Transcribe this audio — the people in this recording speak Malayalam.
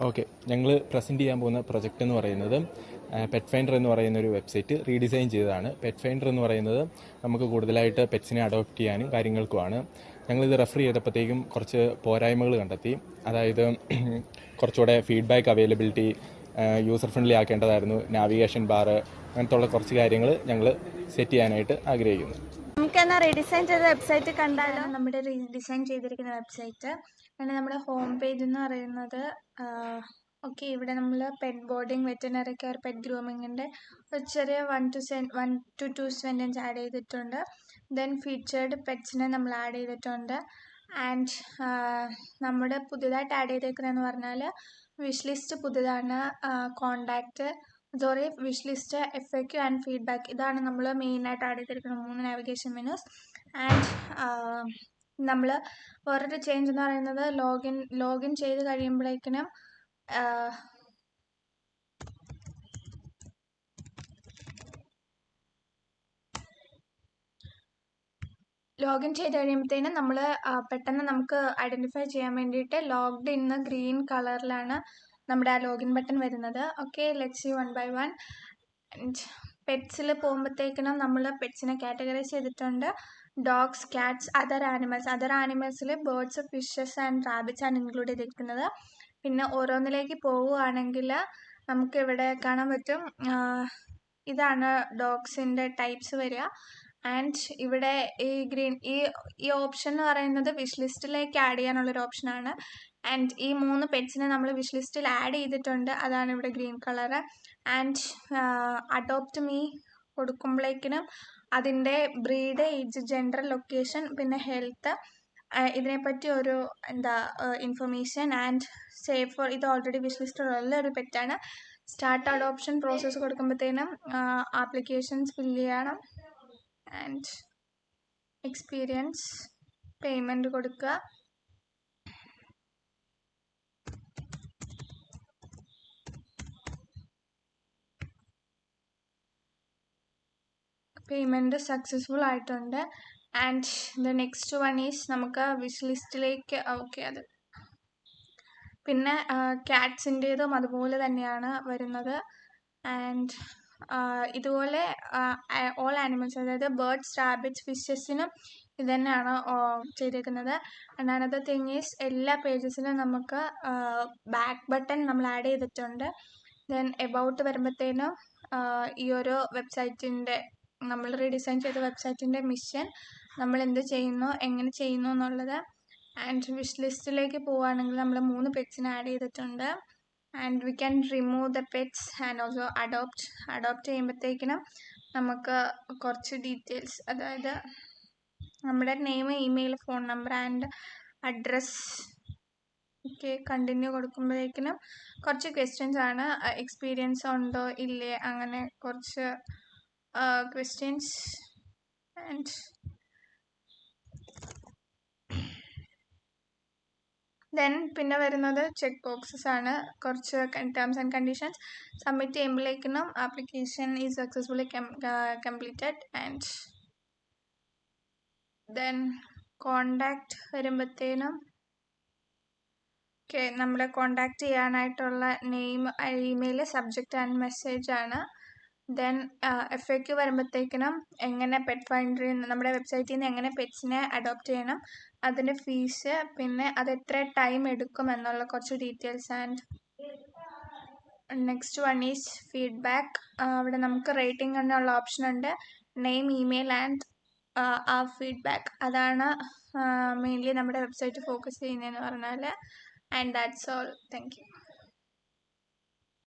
ഓക്കെ, ഞങ്ങൾ പ്രസൻറ്റ് ചെയ്യാൻ പോകുന്ന പ്രൊജക്റ്റ് എന്ന് പറയുന്നത് പെറ്റ് ഫൈൻഡർ എന്ന് പറയുന്ന ഒരു വെബ്സൈറ്റ് റീഡിസൈൻ ചെയ്തതാണ്. പെറ്റ് ഫൈൻഡർ എന്ന് പറയുന്നത് നമുക്ക് കൂടുതലായിട്ട് പെറ്റ്സിനെ അഡോപ്റ്റ് ചെയ്യാനും കാര്യങ്ങൾക്കുമാണ്. ഞങ്ങളിത് റെഫർ ചെയ്തപ്പോഴത്തേക്കും കുറച്ച് പോരായ്മകൾ കണ്ടെത്തി. അതായത് കുറച്ചുകൂടെ ഫീഡ്ബാക്ക് അവൈലബിലിറ്റി യൂസർ ഫ്രണ്ട്ലി ആക്കേണ്ടതായിരുന്നു, നാവിഗേഷൻ ബാർ, അങ്ങനത്തെ ഉള്ള കുറച്ച് കാര്യങ്ങൾ ഞങ്ങൾ സെറ്റ് ചെയ്യാനായിട്ട് ആഗ്രഹിക്കുന്നു. നമുക്ക് എന്നാൽ റീഡിസൈൻ ചെയ്ത വെബ്സൈറ്റ് കണ്ടാലോ? നമ്മുടെ റീഡിസൈൻ ചെയ്തിരിക്കുന്ന വെബ്സൈറ്റ് അങ്ങനെ നമ്മുടെ ഹോം പേജ് എന്ന് പറയുന്നത് ഓക്കെ, ഇവിടെ നമ്മൾ pet boarding, veterinary care, pet ഗ്രൂമിങ്ങിൻ്റെ ഒരു ചെറിയ 1 to 2 സെൻറ്റൻസ് ആഡ് ചെയ്തിട്ടുണ്ട്. ദെൻ ഫീച്ചേർഡ് പെറ്റ്സിനെ നമ്മൾ ആഡ് ചെയ്തിട്ടുണ്ട്. ആൻഡ് നമ്മുടെ പുതിയതായിട്ട് ആഡ് ചെയ്തേക്കുന്നതെന്ന് പറഞ്ഞാൽ വിഷ് ലിസ്റ്റ് പുതിയതാണ്, contact wish list, FAQ and feedback, ഇതാണ് നമ്മൾ മെയിനായിട്ട് ആഡ് ചെയ്തിരിക്കുന്ന 3 നാവിഗേഷൻ മെനൂസ്. ആൻഡ് നമ്മൾ വേറൊരു ചേഞ്ച് എന്ന് പറയുന്നത് ലോഗിൻ ചെയ്ത് കഴിയുമ്പോഴേക്കിനും നമ്മൾ പെട്ടെന്ന് നമുക്ക് ഐഡൻറ്റിഫൈ ചെയ്യാൻ വേണ്ടിയിട്ട് ലോഗ്ഡ് ഇൻ ഗ്രീൻ കളറിലാണ് നമ്മുടെ ആ ലോഗിൻ ബട്ടൺ വരുന്നത്. Okay, let's see 1 by 1. പെറ്റ്സിൽ പോകുമ്പോഴത്തേക്കിനും നമ്മൾ പെറ്റ്സിനെ കാറ്റഗറൈസ് ചെയ്തിട്ടുണ്ട്. ഡോഗ്സ്, കാറ്റ്സ്, അതർ ആനിമൽസിൽ ബേർഡ്സ്, ഫിഷസ് ആൻഡ് റാബിറ്റ്സ് ആണ് ഇൻക്ലൂഡ് ചെയ്തിരിക്കുന്നത്. പിന്നെ ഓരോന്നിലേക്ക് പോവുകയാണെങ്കിൽ നമുക്കിവിടെ കാണാൻ പറ്റും, ഇതാണ് ഡോഗ്സിൻ്റെ ടൈപ്സ് വരിക. ആൻഡ് ഇവിടെ ഈ ഓപ്ഷൻ എന്ന് പറയുന്നത് വിഷ് ലിസ്റ്റിലേക്ക് ആഡ് ചെയ്യാനുള്ളൊരു ഓപ്ഷനാണ്. ആൻഡ് ഈ 3 പെറ്റ്സിനെ നമ്മൾ വിഷ് ലിസ്റ്റിൽ ആഡ് ചെയ്തിട്ടുണ്ട്, അതാണ് ഇവിടെ green colour. And adopt me കൊടുക്കുമ്പോഴേക്കിനും അതിൻ്റെ ബ്രീഡ്, ഏജ്, ജെൻഡർ, ലൊക്കേഷൻ, പിന്നെ ഹെൽത്ത്, ഇതിനെപ്പറ്റി ഒരു ഇൻഫർമേഷൻ. ആൻഡ് സേവ് ഫോർ, ഇത് ഓൾറെഡി വിഷ് ലിസ്റ്റിലുള്ള ഒരു പെറ്റാണ്. സ്റ്റാർട്ട് അഡോപ്ഷൻ പ്രോസസ്സ് കൊടുക്കുമ്പോഴത്തേനും ആപ്ലിക്കേഷൻസ് ഫില്ല് ചെയ്യണം. ആൻഡ് എക്സ്പീരിയൻസ്, പേയ്മെൻറ്റ് കൊടുക്കുക. പേയ്മെൻറ്റ് സക്സസ്ഫുൾ ആയിട്ടുണ്ട്. And the next one is നമുക്ക് വിഷ് ലിസ്റ്റിലേക്ക്, ഓക്കെ, അത് പിന്നെ ക്യാറ്റ്സിൻ്റേതും അതുപോലെ തന്നെയാണ് വരുന്നത്. ആൻഡ് ഇതുപോലെ ഓൾ ആനിമൽസ്, അതായത് ബേർഡ്സ്, റാബിറ്റ്സ്, ഫിഷസിനും ഇത് തന്നെയാണ് ചെയ്തേക്കുന്നത്. ആൻഡ് അനദർ തിങ് ഈസ് എല്ലാ പേജസിലും നമുക്ക് ബാക്ക് ബട്ടൺ നമ്മൾ ആഡ് ചെയ്തിട്ടുണ്ട്. ദെൻ എബൌട്ട് വരുമ്പോഴത്തേനും ഈ ഒരു വെബ്സൈറ്റിൻ്റെ, നമ്മൾ റീഡിസൈൻ ചെയ്ത വെബ്സൈറ്റിൻ്റെ മിഷൻ, നമ്മൾ എന്ത് ചെയ്യുന്നു, എങ്ങനെ ചെയ്യുന്നു എന്നുള്ളത്. ആൻഡ് വിഷ് ലിസ്റ്റിലേക്ക് പോവുകയാണെങ്കിൽ നമ്മൾ 3 പെറ്റ്സിനെ ആഡ് ചെയ്തിട്ടുണ്ട്. And we can remove the pets and also adopt ചെയ്യുമ്പോഴത്തേക്കിനും നമുക്ക് കുറച്ച് ഡീറ്റെയിൽസ്, അതായത് നമ്മുടെ name, email, phone number and address. Okay, continue കൊടുക്കുമ്പോഴേക്കിനും കുറച്ച് ക്വസ്റ്റ്യൻസ് ആണ്, എക്സ്പീരിയൻസ് ഉണ്ടോ ഇല്ലേ, അങ്ങനെ കുറച്ച് ക്വസ്റ്റ്യൻസ്. ആൻഡ് ദെൻ പിന്നെ വരുന്നത് ചെക്ക് ബോക്സസ് ആണ്, കുറച്ച് ടേംസ് ആൻഡ് കണ്ടീഷൻസ്. സബ്മിറ്റ് ചെയ്യുമ്പോഴേക്കിനും application is successfully completed. And then contact വരുമ്പോഴത്തേനും ഓക്കെ, നമ്മളെ കോണ്ടാക്ട് ചെയ്യാനായിട്ടുള്ള name, email, subject and message ആണ്. ദെൻ FAQ വരുമ്പോഴത്തേക്കിനും എങ്ങനെ പെറ്റ് ഫൈൻഡറിൽ നിന്ന്, നമ്മുടെ വെബ്സൈറ്റിൽ നിന്ന് എങ്ങനെ പെറ്റ്സിനെ അഡോപ്റ്റ് ചെയ്യണം, അതിൻ്റെ ഫീസ്, പിന്നെ അത് എത്ര ടൈം എടുക്കും എന്നുള്ള കുറച്ച് details. And next one is feedback. അവിടെ നമുക്ക് റേറ്റിംഗ് എന്നുള്ള ഓപ്ഷൻ ഉണ്ട്. നെയിം, ഇമെയിൽ ആൻഡ് ആ ഫീഡ്ബാക്ക്, അതാണ് മെയിൻലി നമ്മുടെ വെബ്സൈറ്റ് ഫോക്കസ് ചെയ്യുന്നതെന്ന് പറഞ്ഞാൽ. And that's all. Thank you.